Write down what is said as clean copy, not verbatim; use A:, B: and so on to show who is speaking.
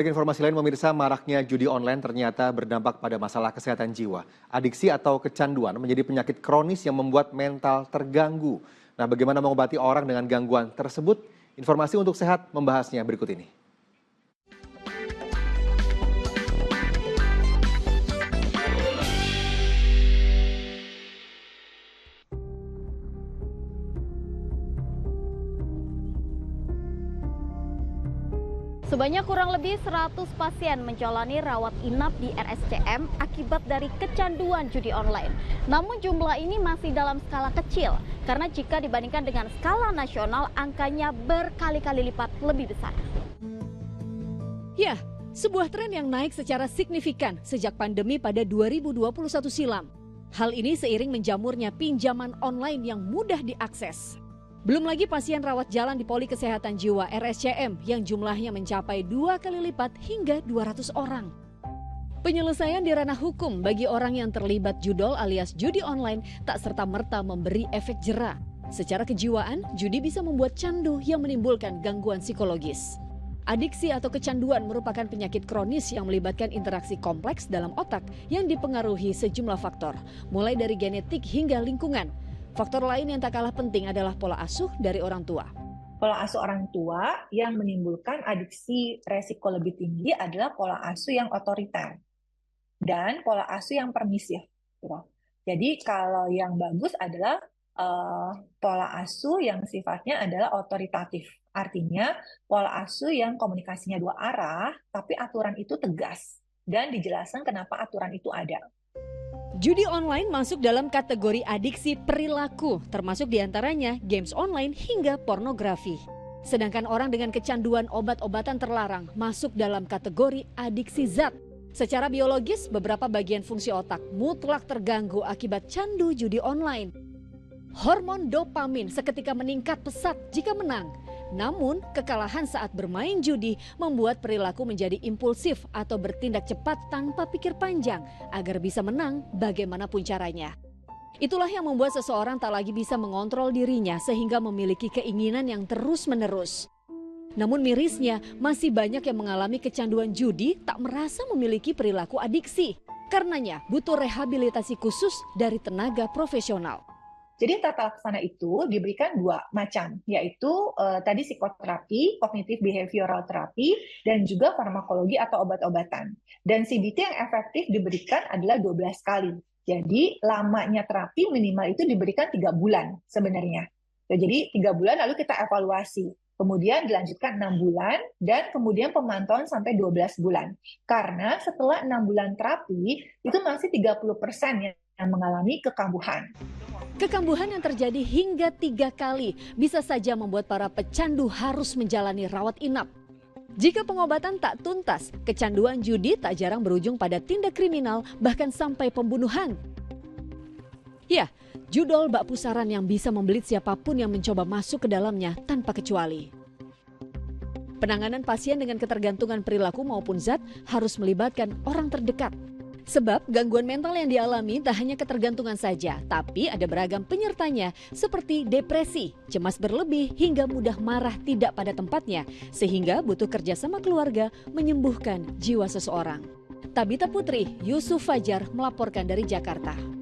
A: Informasi lain pemirsa, maraknya judi online ternyata berdampak pada masalah kesehatan jiwa. Adiksi atau kecanduan menjadi penyakit kronis yang membuat mental terganggu. Nah, bagaimana mengobati orang dengan gangguan tersebut? Informasi untuk sehat membahasnya berikut ini.
B: Sebanyak kurang lebih 100 pasien menjalani rawat inap di RSCM akibat dari kecanduan judi online. Namun jumlah ini masih dalam skala kecil, karena jika dibandingkan dengan skala nasional, angkanya berkali-kali lipat lebih besar.
C: Ya, sebuah tren yang naik secara signifikan sejak pandemi pada 2021 silam. Hal ini seiring menjamurnya pinjaman online yang mudah diakses. Belum lagi pasien rawat jalan di Poli Kesehatan Jiwa RSCM yang jumlahnya mencapai 2 kali lipat hingga 200 orang. Penyelesaian di ranah hukum bagi orang yang terlibat judol alias judi online tak serta-merta memberi efek jera. Secara kejiwaan, judi bisa membuat candu yang menimbulkan gangguan psikologis. Adiksi atau kecanduan merupakan penyakit kronis yang melibatkan interaksi kompleks dalam otak yang dipengaruhi sejumlah faktor, mulai dari genetik hingga lingkungan. Faktor lain yang tak kalah penting adalah pola asuh dari orang tua.
D: Pola asuh orang tua yang menimbulkan adiksi resiko lebih tinggi adalah pola asuh yang otoriter dan pola asuh yang permisif. Jadi kalau yang bagus adalah pola asuh yang sifatnya adalah otoritatif. Artinya pola asuh yang komunikasinya dua arah, tapi aturan itu tegas dan dijelaskan kenapa aturan itu ada.
C: Judi online masuk dalam kategori adiksi perilaku, termasuk diantaranya games online hingga pornografi. Sedangkan orang dengan kecanduan obat-obatan terlarang masuk dalam kategori adiksi zat. Secara biologis, beberapa bagian fungsi otak mutlak terganggu akibat candu judi online. Hormon dopamin seketika meningkat pesat jika menang. Namun, kekalahan saat bermain judi membuat perilaku menjadi impulsif atau bertindak cepat tanpa pikir panjang agar bisa menang bagaimanapun caranya. Itulah yang membuat seseorang tak lagi bisa mengontrol dirinya sehingga memiliki keinginan yang terus-menerus. Namun mirisnya, masih banyak yang mengalami kecanduan judi tak merasa memiliki perilaku adiksi. Karenanya, butuh rehabilitasi khusus dari tenaga profesional.
D: Jadi tata laksana itu diberikan dua macam, yaitu tadi psikoterapi, cognitive behavioral therapy, dan juga farmakologi atau obat-obatan. Dan CBT yang efektif diberikan adalah 12 kali. Jadi lamanya terapi minimal itu diberikan 3 bulan sebenarnya. Jadi 3 bulan lalu kita evaluasi. Kemudian dilanjutkan 6 bulan dan kemudian pemantauan sampai 12 bulan. Karena setelah 6 bulan terapi itu masih 30% yang mengalami kekambuhan.
C: Kekambuhan yang terjadi hingga 3 kali bisa saja membuat para pecandu harus menjalani rawat inap. Jika pengobatan tak tuntas, kecanduan judi tak jarang berujung pada tindak kriminal bahkan sampai pembunuhan. Ya, judol bak pusaran yang bisa membelit siapapun yang mencoba masuk ke dalamnya tanpa kecuali. Penanganan pasien dengan ketergantungan perilaku maupun zat harus melibatkan orang terdekat. Sebab gangguan mental yang dialami tak hanya ketergantungan saja, tapi ada beragam penyertanya seperti depresi, cemas berlebih hingga mudah marah tidak pada tempatnya, sehingga butuh kerjasama keluarga menyembuhkan jiwa seseorang. Tabita Putri, Yusuf Fajar melaporkan dari Jakarta.